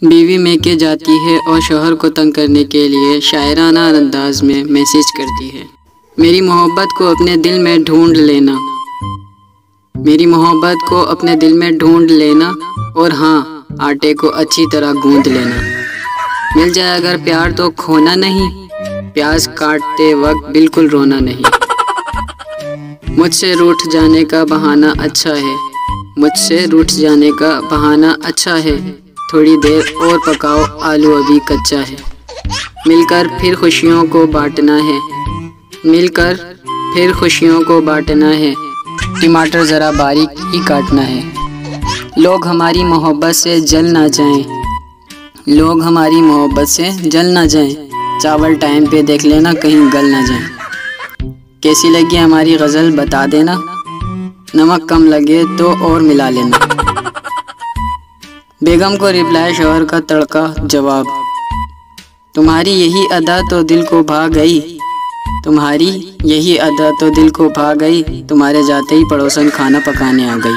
बीवी मैके जाती है और शौहर को तंग करने के लिए शायराना अंदाज में मैसेज करती है। मेरी मोहब्बत को अपने दिल में ढूंढ लेना, मेरी मोहब्बत को अपने दिल में ढूंढ लेना, और हाँ, आटे को अच्छी तरह गूंद लेना। मिल जाए अगर प्यार तो खोना नहीं, प्याज काटते वक्त बिल्कुल रोना नहीं। मुझसे रूठ जाने का बहाना अच्छा है, मुझसे रूठ जाने का बहाना अच्छा है, थोड़ी देर और पकाओ आलू अभी कच्चा है। मिलकर फिर खुशियों को बांटना है, मिलकर फिर खुशियों को बांटना है, टमाटर ज़रा बारीक ही काटना है। लोग हमारी मोहब्बत से जल ना जाएं, लोग हमारी मोहब्बत से जल ना जाएं, चावल टाइम पे देख लेना कहीं गल ना जाएं। कैसी लगी हमारी गज़ल बता देना, नमक कम लगे तो और मिला लेना। बेगम को रिप्लाई शौहर का तड़का जवाब, तुम्हारी यही अदा तो दिल को भा गई, तुम्हारी यही अदा तो दिल को भा गई, तुम्हारे जाते ही पड़ोसन खाना पकाने आ गई।